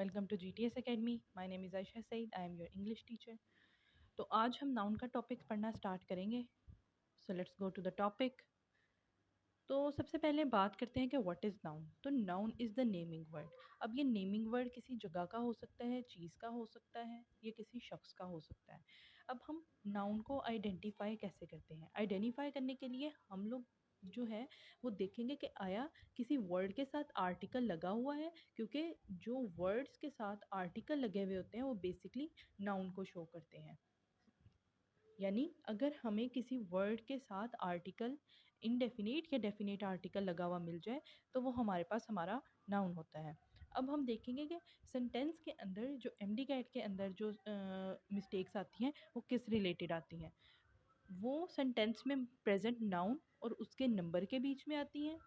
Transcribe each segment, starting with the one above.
welcome to GTS Academy. My name is Aisha Said. I am your English teacher. तो आज हम noun का topic पढ़ना start करेंगे. So let's go to the topic. तो सबसे पहले बात करते हैं कि व्हाट इज़ नाउन. तो noun is the naming word. अब ये नेमिंग वर्ड किसी जगह का हो सकता है, चीज़ का हो सकता है, या किसी शख्स का हो सकता है. अब हम नाउन को आइडेंटिफाई कैसे करते हैं? आइडेंटिफाई करने के लिए हम लोग जो है वो देखेंगे कि आया किसी वर्ड के साथ आर्टिकल लगा हुआ है, क्योंकि जो वर्ड्स के साथ आर्टिकल लगे हुए होते हैं वो बेसिकली नाउन को शो करते हैं. यानी अगर हमें किसी वर्ड के साथ आर्टिकल इनडेफिनेट या डेफिनेट आर्टिकल लगा हुआ मिल जाए तो वो हमारे पास हमारा नाउन होता है. अब हम देखेंगे कि सेंटेंस के अंदर जो एमडी कैट के अंदर जो मिस्टेक्स आती हैं वो किस रिलेटेड आती हैं. वो सेंटेंस में प्रेजेंट नाउन और उसके नंबर के बीच में आती हैं,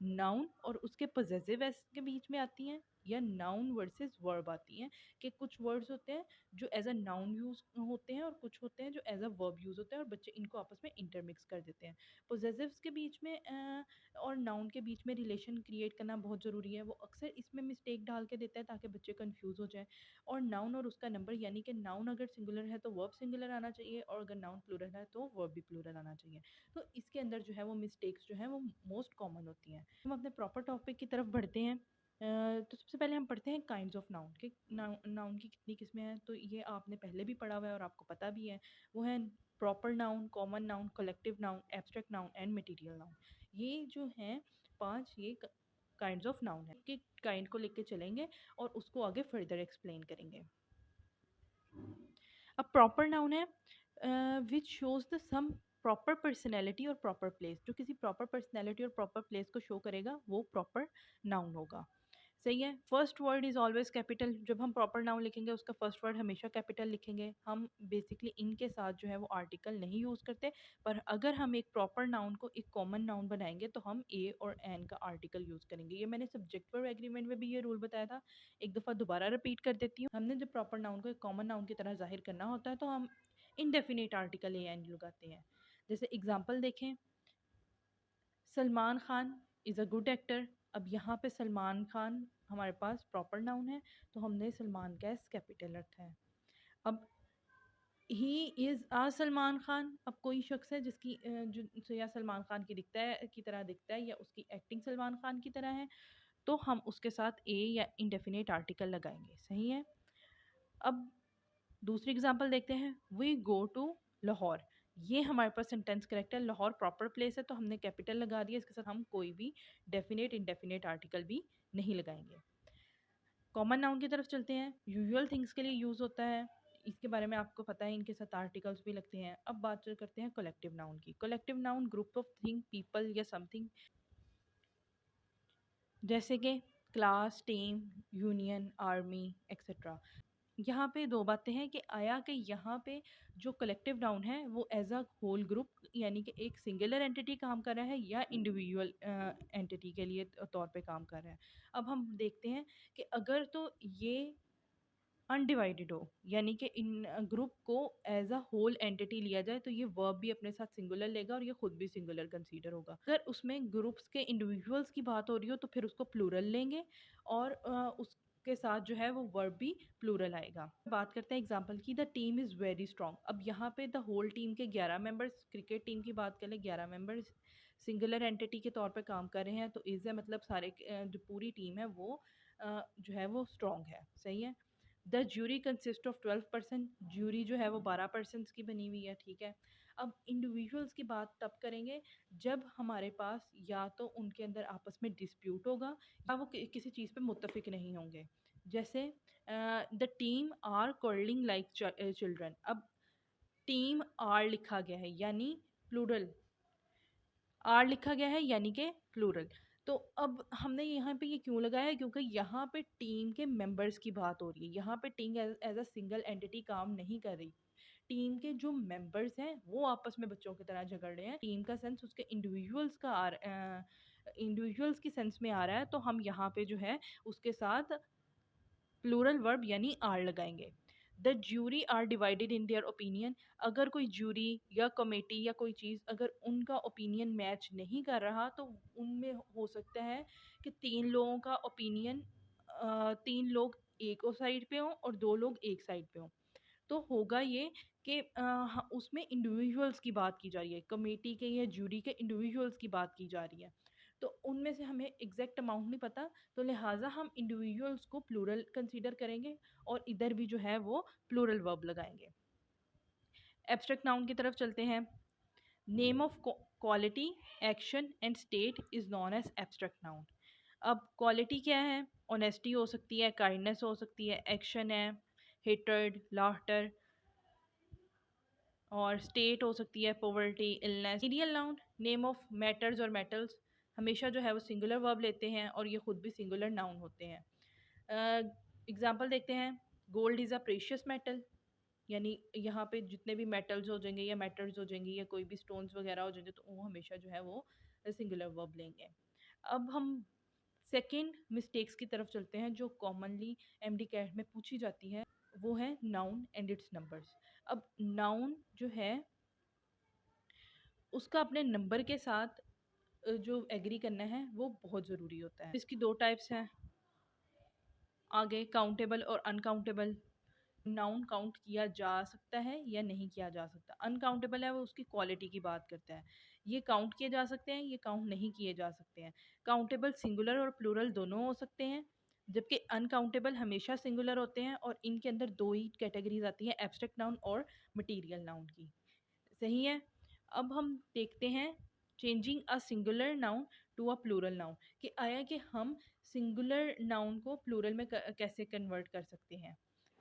नाउन और उसके पोजेसिव एस के बीच में आती हैं, या नाउन वर्सेस वर्ब आती हैं. कि कुछ वर्ड्स होते हैं जो एज अ नाउन यूज़ होते हैं और कुछ होते हैं जो एज अ वर्ब यूज़ होते हैं और बच्चे इनको आपस में इंटरमिक्स कर देते हैं. पोजेसिव्स के बीच में और नाउन के बीच में रिलेशन क्रिएट करना बहुत ज़रूरी है. वो अक्सर इसमें मिस्टेक डाल के देता है ताकि बच्चे कंफ्यूज हो जाएं. और नाउन और उसका नंबर, यानी कि नाउन अगर सिंगुलर है तो वर्ब सिंगुलर आना चाहिए, और अगर नाउन प्लूरल है तो वर्ब भी प्लूरल आना चाहिए. तो इसके अंदर जो है वो मिस्टेक्स जो हैं वो मोस्ट कॉमन होती हैं. हम अपने प्रॉपर टॉपिक की तरफ बढ़ते हैं. तो सबसे पहले हम पढ़ते हैं काइंड्स ऑफ नाउन के. नाउन की कितनी किस्में हैं तो ये आपने पहले भी पढ़ा हुआ है और आपको पता भी है. वो है proper noun, common noun, collective noun, abstract noun and material noun. ये जो हैं पांच ये काइंड्स ऑफ नाउन है. कि काइंड को लेके चलेंगे और उसको आगे फर्दर एक्सप्लेन करेंगे. अब प्रॉपर नाउन है which shows the some proper personality और प्रॉपर प्लेस. जो किसी प्रॉपर पर्सनैलिटी और प्रॉपर प्लेस को शो करेगा वो प्रॉपर नाउन होगा. सही है. First word is always capital. जब हम प्रॉपर नाउन लिखेंगे उसका फर्स्ट वर्ड हमेशा कैपिटल लिखेंगे. हम बेसिकली इनके साथ जो है वो आर्टिकल नहीं यूज़ करते. पर अगर हम एक प्रॉपर नाउन को एक कॉमन नाउन बनाएंगे तो हम ए और एन का आर्टिकल यूज़ करेंगे. ये मैंने सब्जेक्ट वर्ब एग्रीमेंट में भी ये रूल बताया था. एक दफ़ा दोबारा रिपीट कर देती हूँ. हमने जब प्रॉपर नाउन को एक कॉमन नाउन की तरह जाहिर करना होता है तो हम इनडेफिनेट आर्टिकल ए एन लगाते हैं. जैसे एग्जाम्पल देखें, Salman Khan is a good actor. अब यहाँ पे सलमान खान हमारे पास प्रॉपर नाउन है तो हमने सलमान का एस कैपिटल रखा है. अब ही इज़ आ सलमान खान. अब कोई शख्स है जिसकी जो या सलमान खान की दिखता है की तरह दिखता है या उसकी एक्टिंग सलमान खान की तरह है तो हम उसके साथ ए या इंडेफिनेट आर्टिकल लगाएंगे. सही है. अब दूसरी एग्जांपल देखते हैं. We go to Lahore. ये हमारे पास सेंटेंस करेक्ट है. लाहौर प्रॉपर प्लेस है तो हमने कैपिटल लगा दिया. इसके साथ हम कोई भी डेफिनेट इंडेफिनेट आर्टिकल भी नहीं लगाएंगे. कॉमन नाउन की तरफ चलते हैं. यूजुअल थिंग्स के लिए यूज़ होता है. इसके बारे में आपको पता है, इनके साथ आर्टिकल्स भी लगते हैं. अब बात करते हैं कलेक्टिव नाउन की. Collective noun group of thing, people या समथिंग, जैसे कि class, team, union, army etcetera. यहाँ पे दो बातें हैं कि आया कि यहाँ पे जो कलेक्टिव नाउन है वो एज अ होल ग्रुप यानी कि एक सिंगुलर एंटिटी काम कर रहा है या इंडिविजुअल एंटिटी के लिए तौर पे काम कर रहा है. अब हम देखते हैं कि अगर तो ये अनडिवाइडेड हो यानी कि इन ग्रुप को एज अ होल एंटिटी लिया जाए तो ये वर्ब भी अपने साथ सिंगुलर लेगा और ये खुद भी सिंगुलर कंसीडर होगा. अगर उसमें ग्रुप्स के इंडिविजुअल्स की बात हो रही हो तो फिर उसको प्लूरल लेंगे और उसके साथ जो है वो वर्ब भी प्लूरल आएगा. बात करते हैं एग्जांपल की. The team is very strong. अब यहाँ पे द होल टीम के 11 मेंबर्स, क्रिकेट टीम की बात करें 11 मेंबर्स सिंगुलर एंटिटी के तौर पे काम कर रहे हैं तो इज़ है मतलब सारे जो पूरी टीम है वो जो है वो स्ट्रॉन्ग है. सही है. The jury consist of 12%. Jury जो है वो 12% की बनी हुई है. ठीक है. अब इंडिविजुअल्स की बात तब करेंगे जब हमारे पास या तो उनके अंदर आपस में डिस्प्यूट होगा या वो किसी चीज़ पे मुत्तफिक नहीं होंगे. जैसे the team are curling like children. अब टीम आर लिखा गया है यानी प्लूरल. आर लिखा गया है यानी कि प्लूरल. तो अब हमने यहाँ पे ये क्यों लगाया है? क्योंकि यहाँ पे टीम के मेंबर्स की बात हो रही है. यहाँ पे team as a single entity काम नहीं कर रही. टीम के जो मेंबर्स हैं वो आपस में बच्चों की तरह झगड़ रहे हैं. टीम का सेंस उसके इंडिविजुअल्स का इंडिविजुअल्स की सेंस में आ रहा है तो हम यहाँ पे जो है उसके साथ प्लूरल वर्ब यानी आर लगाएंगे. The jury are divided in their opinion. अगर कोई ज्यूरी या कमेटी या कोई चीज़ अगर उनका ओपिनियन मैच नहीं कर रहा तो उनमें हो सकता है कि तीन लोगों का ओपिनियन तीन लोग एक और साइड पे हों और 2 लोग एक साइड पे हों। तो होगा ये कि उसमें इंडिविजुअल्स की बात की जा रही है, कमेटी के या जूरी के इंडिविजुअल्स की बात की जा रही है। तो उनमें से हमें एग्जैक्ट अमाउंट नहीं पता, तो लिहाजा हम इंडिविजुअल्स को प्लूरल कंसीडर करेंगे और इधर भी जो है वो प्लूरल वर्ब लगाएंगे। एब्स्ट्रैक्ट नाउन की तरफ चलते हैं। Name of quality, action and state is known as abstract noun. अब क्वालिटी क्या है? ऑनेस्टी हो सकती है, काइंडनेस हो सकती है, एक्शन है हेटर्ड, लाफ्टर, और स्टेट हो सकती है poverty, illness. Material noun, name of matters और मेटल्स, हमेशा जो है वो सिंगुलर वर्ब लेते हैं और ये खुद भी सिंगुलर नाउन होते हैं। एग्जांपल देखते हैं। Gold is a precious metal, यानी यहाँ पे जितने भी मेटल्स हो जाएंगे या मेटल्स हो जाएंगे या कोई भी स्टोन्स वगैरह हो जाएंगे तो वो हमेशा जो है वो सिंगुलर वर्ब लेंगे। अब हम सेकेंड मिस्टेक्स की तरफ चलते हैं जो कॉमनली एमडी कैट में पूछी जाती है, वो है नाउन एंड इट्स नंबर्स। अब नाउन जो है उसका अपने नंबर के साथ जो एग्री करना है वो बहुत ज़रूरी होता है। इसकी दो टाइप्स हैं आगे, काउंटेबल और अनकाउंटेबल। नाउन काउंट किया जा सकता है या नहीं किया जा सकता। अनकाउंटेबल है वो उसकी क्वालिटी की बात करता है, ये काउंट किए जा सकते हैं, ये काउंट नहीं किए जा सकते हैं। काउंटेबल सिंगुलर और प्लूरल दोनों हो सकते हैं, जबकि अनकाउंटेबल हमेशा सिंगुलर होते हैं और इनके अंदर दो ही कैटेगरीज आती हैं, एब्स्ट्रैक्ट नाउन और मटीरियल नाउन की। सही है। अब हम देखते हैं changing a singular noun to a plural noun, कि आया कि हम सिंगुलर नाउन को प्लूरल में कैसे कन्वर्ट कर सकते हैं।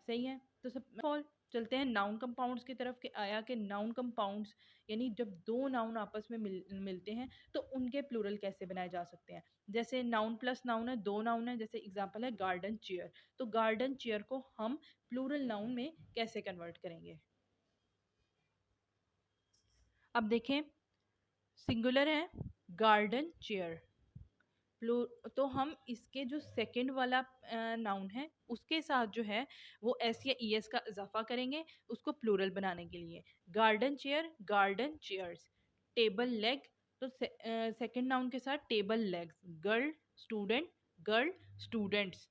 सही है। तो सब ऑल चलते हैं नाउन कंपाउंड्स की तरफ, कि आया कि नाउन कंपाउंड्स यानी जब दो नाउन आपस में मिलते हैं तो उनके प्लूरल कैसे बनाए जा सकते हैं। जैसे नाउन प्लस नाउन है, दो नाउन है, जैसे एग्जांपल है गार्डन चेयर, तो गार्डन चेयर को हम प्लूरल नाउन में कैसे कन्वर्ट करेंगे। अब देखें, सिंगुलर है गार्डन चेयर, तो हम इसके जो सेकंड वाला नाउन है उसके साथ जो है वो एस या ई एस का इजाफा करेंगे उसको प्लूरल बनाने के लिए। Garden chair, garden chairs. Table leg, तो सेकंड नाउन के साथ table legs. Girl student, girl students.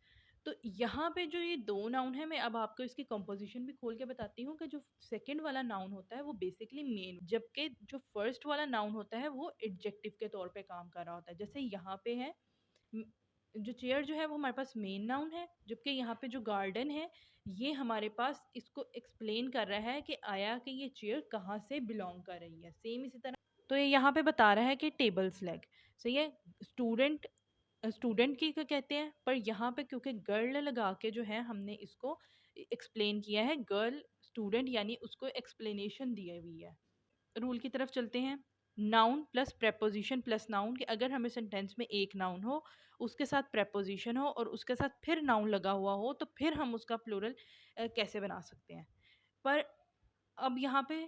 तो यहाँ पे जो ये दो नाउन है, मैं अब आपको इसकी कंपोजिशन भी खोल के बताती हूँ कि जो सेकंड वाला नाउन होता है वो बेसिकली मेन, जबकि जो फर्स्ट वाला नाउन होता है वो एडजेक्टिव के तौर पे काम कर रहा होता है। जैसे यहाँ पे है जो चेयर जो है वो हमारे पास मेन नाउन है, जबकि यहाँ पे जो गार्डन है ये हमारे पास इसको एक्सप्लेन कर रहा है कि आया कि ये चेयर कहाँ से बिलोंग कर रही है। सेम इसी तरह तो ये यहाँ पे बता रहा है कि टेबल्स लेग। सही है। स्टूडेंट, स्टूडेंट की क्या कहते हैं, पर यहाँ पे क्योंकि गर्ल लगा के जो है हमने इसको एक्सप्लेन किया है, गर्ल स्टूडेंट यानी उसको एक्सप्लेनेशन दी हुई है। रूल की तरफ चलते हैं। Noun plus preposition plus noun, कि अगर हमें सेंटेंस में एक नाउन हो उसके साथ प्रेपोजिशन हो और उसके साथ फिर नाउन लगा हुआ हो तो फिर हम उसका प्लूरल कैसे बना सकते हैं। पर अब यहाँ पे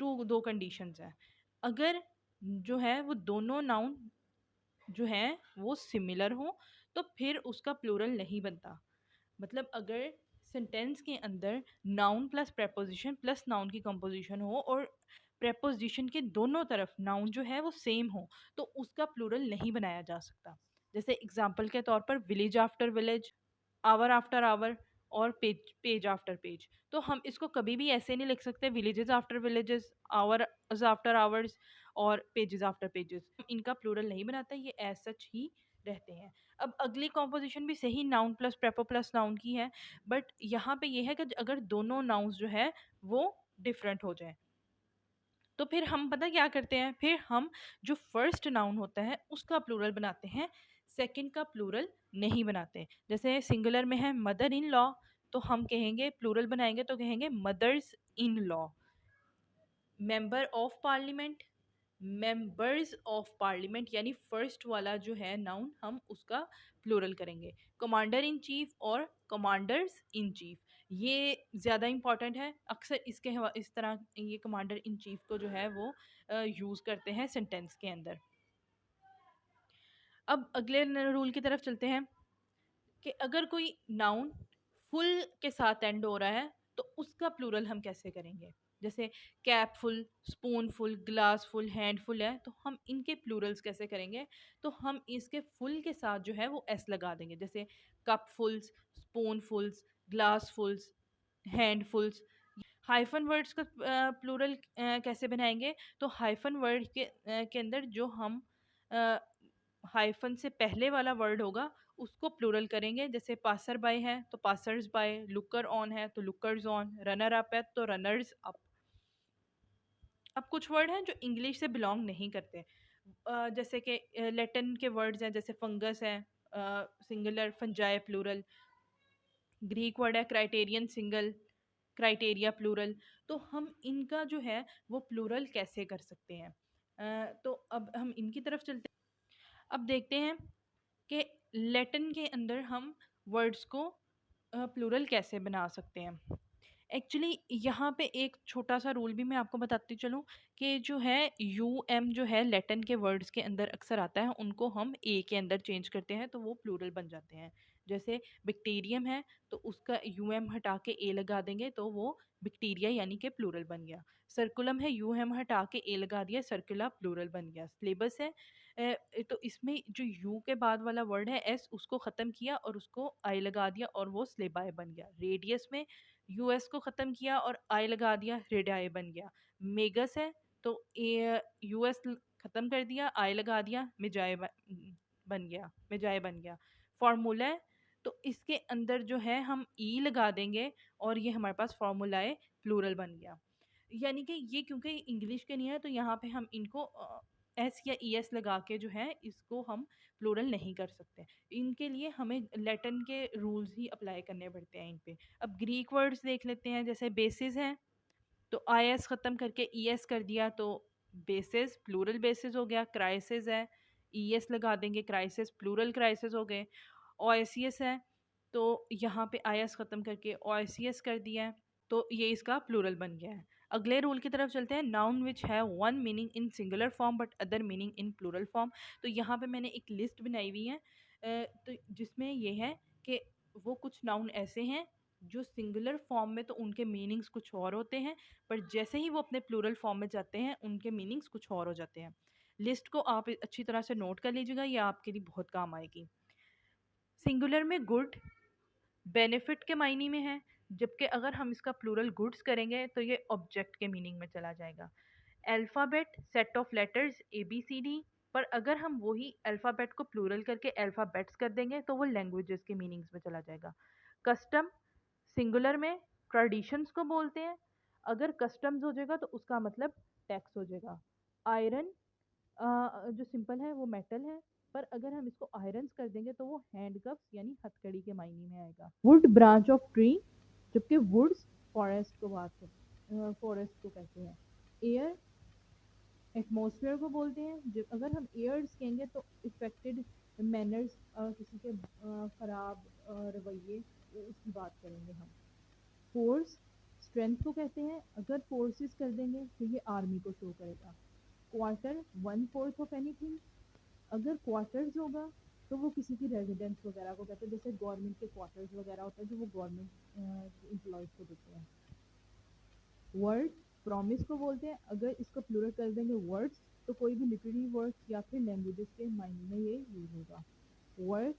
दो कंडीशंस हैं। अगर जो है वो दोनों नाउन जो है वो सिमिलर हो तो फिर उसका प्लूरल नहीं बनता। मतलब अगर सेंटेंस के अंदर noun plus preposition plus noun की कंपोजिशन हो और प्रेपोजिशन के दोनों तरफ नाउन जो है वो सेम हो तो उसका प्लूरल नहीं बनाया जा सकता। जैसे एग्जांपल के तौर पर village after village, hour after hour और पेज पेज आफ्टर पेज। तो हम इसको कभी भी ऐसे नहीं लिख सकते villages after villages, hours after hours और पेजेस आफ्टर पेजेस। इनका प्लूरल नहीं बनाता, ये एज सच ही रहते हैं। अब अगली कॉम्पोजिशन भी सही नाउन प्लस प्रेपो प्लस नाउन की है, बट यहाँ पे ये है कि अगर दोनों नाउन्स जो है वो डिफरेंट हो जाए तो फिर हम पता क्या करते हैं, फिर हम जो फर्स्ट नाउन होता है उसका प्लूरल बनाते हैं, सेकंड का प्लूरल नहीं बनाते। जैसे सिंगुलर में है मदर इन लॉ, तो हम कहेंगे प्लूरल बनाएंगे तो कहेंगे mother's in law. Member of parliament, members of parliament, यानी फर्स्ट वाला जो है नाउन हम उसका प्लूरल करेंगे। कमांडर इन चीफ और कमांडर्स इन चीफ, ये ज़्यादा इंपॉर्टेंट है। अक्सर इस तरह ये कमांडर इन चीफ को जो है वो यूज़ करते हैं सेंटेंस के अंदर। अब अगले रूल की तरफ चलते हैं कि अगर कोई नाउन फुल के साथ एंड हो रहा है तो उसका प्लूरल हम कैसे करेंगे। जैसे कैपफुल, स्पूनफुल, ग्लासफुल, हैंडफुल है, तो हम इनके प्लूरल्स कैसे करेंगे? तो हम इसके फुल के साथ जो है वो एस लगा देंगे, जैसे कपफुल्स, स्पूनफुल्स, ग्लासफुल्स, हैंडफुल्स। हाइफन वर्ड्स का प्लूरल कैसे बनाएंगे? तो हाइफन वर्ड के अंदर जो हम हाइफन से पहले वाला वर्ड होगा उसको प्लूरल करेंगे, जैसे पासर बाय है तो पासर्स बाय, लुकर ऑन है तो लुकर्स ऑन, रनर अप है तो रनर्स अप। अब कुछ वर्ड हैं जो इंग्लिश से बिलोंग नहीं करते, जैसे कि लैटिन के वर्ड्स हैं, जैसे फंगस है singular, fungi plural. Greek word है क्राइटेरियन सिंगल, क्राइटेरिया प्लूरल। तो हम इनका जो है वो प्लूरल कैसे कर सकते हैं? तो अब हम इनकी तरफ चलते हैं। अब देखते हैं कि लैटिन के अंदर हम वर्ड्स को प्लूरल कैसे बना सकते हैं। एक्चुअली यहाँ पे एक छोटा सा रूल भी मैं आपको बताती चलूँ, कि जो है यू एम जो है लैटिन के वर्ड्स के अंदर अक्सर आता है, उनको हम ए के अंदर चेंज करते हैं तो वो प्लूरल बन जाते हैं। जैसे बैक्टीरियम है तो उसका यू एम हटा के ए लगा देंगे तो वो बैक्टीरिया यानी कि प्लूरल बन गया। सर्कुलम है, यू एम हटा के ए लगा दिया, सर्कुला प्लूरल बन गया। सिलेबस है, तो इसमें जो यू के बाद वाला वर्ड है एस, उसको ख़त्म किया और उसको आई लगा दिया और वो स्लेबाय बन गया। रेडियस में यूएस को ख़त्म किया और आई लगा दिया, रेडाई बन गया। मेगस है तो यूएस ख़त्म कर दिया, आई लगा दिया, मिजाए बन गया, मिजाए बन गया। फार्मूला है तो इसके अंदर जो है हम ई लगा देंगे और ये हमारे पास फार्मूलाए प्लूरल बन गया। यानी कि ये क्योंकि इंग्लिश के नहीं है तो यहाँ पे हम इनको एस या ई एस लगा के जो है इसको हम प्लूरल नहीं कर सकते। इनके लिए हमें लैटिन के रूल्स ही अप्लाई करने पड़ते हैं इन पे। अब ग्रीक वर्ड्स देख लेते हैं, जैसे बेसिस है तो आई एस ख़त्म करके ई एस कर दिया तो बेसिस प्लूरल बेसिस हो गया। क्राइसिस है, ई एस लगा देंगे, क्राइसिस प्लूरल क्राइसिस हो गए। ओएसियस है तो यहाँ पे आई एस ख़त्म करके ओएसियस कर दिया है तो ये इसका प्लूरल बन गया है। अगले रूल की तरफ चलते हैं। नाउन विच है one meaning in singular form but other meaning in plural form. तो यहाँ पे मैंने एक लिस्ट बनाई हुई है, तो जिसमें ये है कि वो कुछ नाउन ऐसे हैं जो सिंगुलर फॉर्म में तो उनके मीनिंग्स कुछ और होते हैं, पर जैसे ही वो अपने प्लूरल फॉर्म में जाते हैं उनके मीनिंग्स कुछ और हो जाते हैं। लिस्ट को आप अच्छी तरह से नोट कर लीजिएगा, ये आपके लिए बहुत काम आएगी। सिंगुलर में गुड बेनिफिट के मायने में है, जबकि अगर हम इसका प्लूरल गुड्स करेंगे तो ये ऑब्जेक्ट के मीनिंग में चला जाएगा। Alphabet set of letters A B C D, पर अगर हम वही अल्फ़ाबेट को प्लूरल करके अल्फ़ाबेट्स कर देंगे तो वो लैंग्वेजेस के मीनिंग्स में चला जाएगा। कस्टम सिंगुलर में ट्रेडिशंस को बोलते हैं, अगर कस्टम्स हो जाएगा तो उसका मतलब टैक्स हो जाएगा। आयरन जो सिंपल है वो मेटल है, पर अगर हम इसको आयरन्स कर देंगे तो वो हैंडकफ्स यानी हथकड़ी के मायने में आएगा। वुड ब्रांच ऑफ ट्री, जबकि वुड्स फॉरेस्ट को बात कर फॉरेस्ट को कहते हैं। एयर एटमॉस्फेयर को बोलते हैं, जब अगर हम एयर्स कहेंगे तो इफेक्टेड मैनर्स, किसी के ख़राब रवैये, उसकी बात करेंगे हम। फोर्स स्ट्रेंथ को कहते हैं, अगर फोर्सेस कर देंगे तो ये आर्मी को शो करेगा। Quarter one fourth of anything, अगर क्वार्टर्स होगा तो वो किसी की रेजिडेंस वगैरह को कहते हैं, जैसे गवर्नमेंट के क्वार्टर्स वगैरह होते हैं जो वो गवर्नमेंट एम्प्लॉयज़ को देते हैं। वर्ड प्रॉमिस को बोलते हैं, अगर इसको प्लूरल कर देंगे वर्ड्स तो कोई भी लिटरेरी वर्ड्स या फिर लैंग्वेजेस के मायने में ये यूज़ होगा। वर्क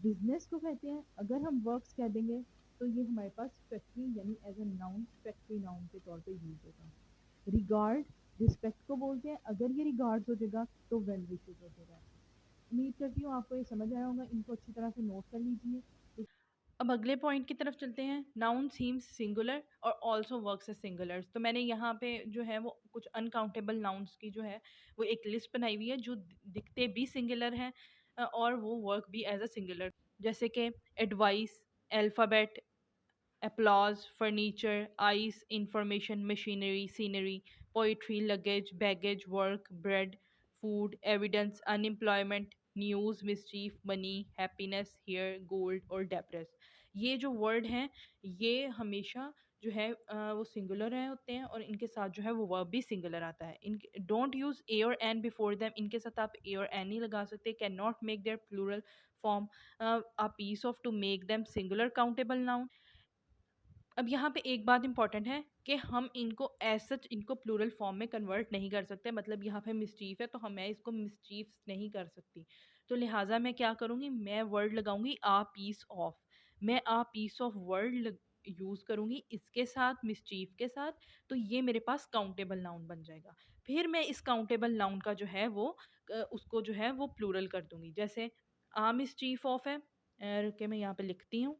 बिजनेस को कहते हैं, अगर हम वर्क्स कह देंगे तो ये हमारे पास फैक्ट्री यानी as a noun factory noun के तौर पे यूज़ होगा। रिगार्ड रिस्पेक्ट को बोलते हैं, अगर ये रिगार्ड्स हो जाएगा तो वेल विशेस हो जाएगा। उम्मीद करती हूँ आपको ये समझ आया होगा, इनको अच्छी तरह से नोट कर लीजिए। अब अगले पॉइंट की तरफ चलते हैं। नाउन सीम्स सिंगुलर और ऑल्सो वर्क्स एज सिंगुलर्स। तो मैंने यहाँ पे जो है वो कुछ अनकाउंटेबल नाउन्स की जो है वो एक लिस्ट बनाई हुई है जो दिखते भी सिंगुलर हैं और वो वर्क भी एज अ सिंगुलर, जैसे कि advice, alphabet, applause, furniture, ice, information, machinery, scenery, poetry, luggage, baggage, work, bread, food, evidence, unemployment, news, mischief, money, happiness, hair, gold और depress। ये जो वर्ड हैं ये हमेशा जो है वो सिंगुलर है होते हैं और इनके साथ जो है वो वर्ब भी सिंगुलर आता है। इन डोंट यूज़ ए और एन बिफोर देम, इनके साथ आप ए और एन नहीं लगा सकते। Can not make their plural form a piece of to make them singular countable noun. अब यहाँ पे एक बात इंपॉर्टेंट है कि हम इनको एज सच इनको प्लूरल फॉर्म में कन्वर्ट नहीं कर सकते। मतलब यहाँ पे मिस्चीफ है तो हम मैं इसको मिस्चीफ नहीं कर सकती। तो लिहाजा मैं क्या करूँगी, मैं वर्ड लगाऊंगी आ पीस ऑफ। मैं a piece of word use करूँगी इसके साथ, मिस्चीफ के साथ। तो ये मेरे पास काउंटेबल नाउन बन जाएगा। फिर मैं इस काउंटेबल नाउन का जो है वो उसको जो है वो प्लूरल कर दूंगी। जैसे आ मिस्चीफ ऑफ है, रुके मैं यहाँ पे लिखती हूँ,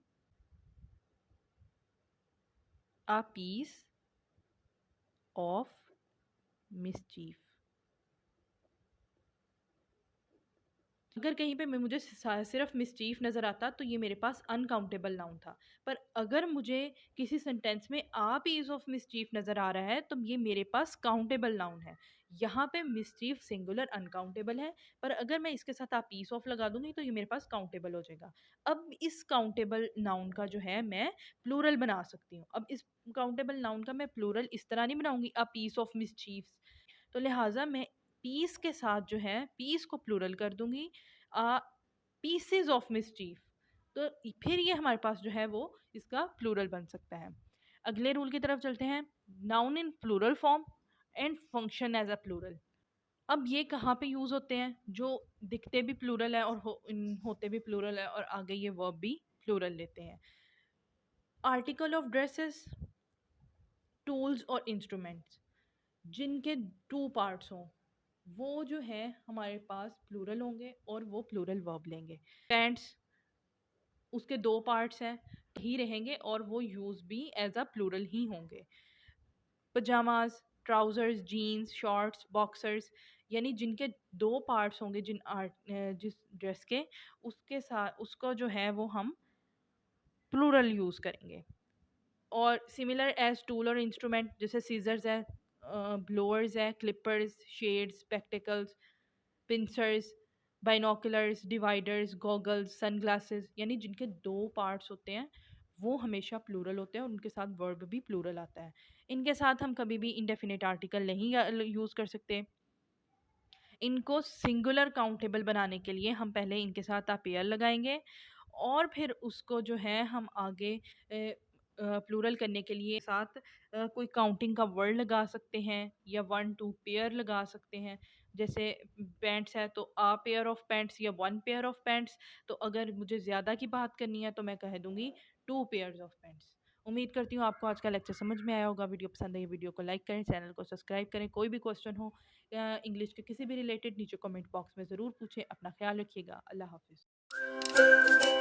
a piece of mischief। अगर कहीं पे मैं मुझे सिर्फ मिस्चीफ नज़र आता तो ये मेरे पास अनकाउंटेबल नाउन था। पर अगर मुझे किसी सेंटेंस में आ पीस ऑफ मिस्चीफ नज़र आ रहा है तो ये मेरे पास काउंटेबल नाउन है। यहाँ पे मिस्चीफ सिंगुलर अनकाउंटेबल है, पर अगर मैं इसके साथ आ पीस ऑफ लगा दूंगी तो ये मेरे पास काउंटेबल हो जाएगा। अब इस काउंटेबल नाउन का जो है मैं प्लूरल बना सकती हूँ। अब इस काउंटेबल नाउन का मैं प्लूरल इस तरह नहीं बनाऊंगी आ पीस ऑफ मिस्चीफ। तो लिहाजा मैं पीस के साथ जो है पीस को प्लूरल कर दूंगी, पीसेस ऑफ मिसचीफ। तो फिर ये हमारे पास जो है वो इसका प्लूरल बन सकता है। अगले रूल की तरफ चलते हैं, noun in plural form and function as a plural. अब ये कहाँ पे यूज होते हैं, जो दिखते भी प्लूरल है और होते भी प्लूरल है और आगे ये वर्ब भी प्लूरल लेते हैं। आर्टिकल ऑफ ड्रेसेस, टूल्स और इंस्ट्रूमेंट्स जिनके टू पार्ट्स हों वो जो है हमारे पास प्लूरल होंगे और वो प्लूरल वर्ब लेंगे। पैंट्स, उसके दो पार्ट्स हैं, ही रहेंगे और वो यूज भी एज अ प्लूरल ही होंगे। Pyjamas, trousers, jeans, shorts, boxers, यानी जिनके दो पार्ट्स होंगे जिस ड्रेस के, उसके साथ उसको जो है वो हम प्लूरल यूज करेंगे। और सिमिलर एज टूल और इंस्ट्रूमेंट, जैसे सीजर्स है, ब्लोअर्स है, Clippers, shades, spectacles, pincers, binoculars, dividers, goggles, sunglasses, यानी जिनके दो पार्ट्स होते हैं वो हमेशा प्लूरल होते हैं और उनके साथ वर्ब भी प्लूरल आता है। इनके साथ हम कभी भी इंडेफिनिट आर्टिकल नहीं यूज़ कर सकते। इनको सिंगुलर काउंटेबल बनाने के लिए हम पहले इनके साथ अपेयर लगाएंगे और फिर उसको जो है हम आगे प्लूरल करने के लिए साथ कोई काउंटिंग का वर्ड लगा सकते हैं या वन टू पेयर लगा सकते हैं। जैसे पैंट्स है तो आ पेयर ऑफ पैंट्स या वन पेयर ऑफ पैंट्स। तो अगर मुझे ज़्यादा की बात करनी है तो मैं कह दूंगी टू पेयर्स ऑफ पैंट्स। उम्मीद करती हूँ आपको आज का लेक्चर समझ में आया होगा। वीडियो पसंद आई वीडियो को लाइक करें, चैनल को सब्सक्राइब करें। कोई भी क्वेश्चन हो इंग्लिश के किसी भी रिलेटेड नीचे कमेंट बॉक्स में ज़रूर पूछें। अपना ख्याल रखिएगा। अल्लाह हाफिज़।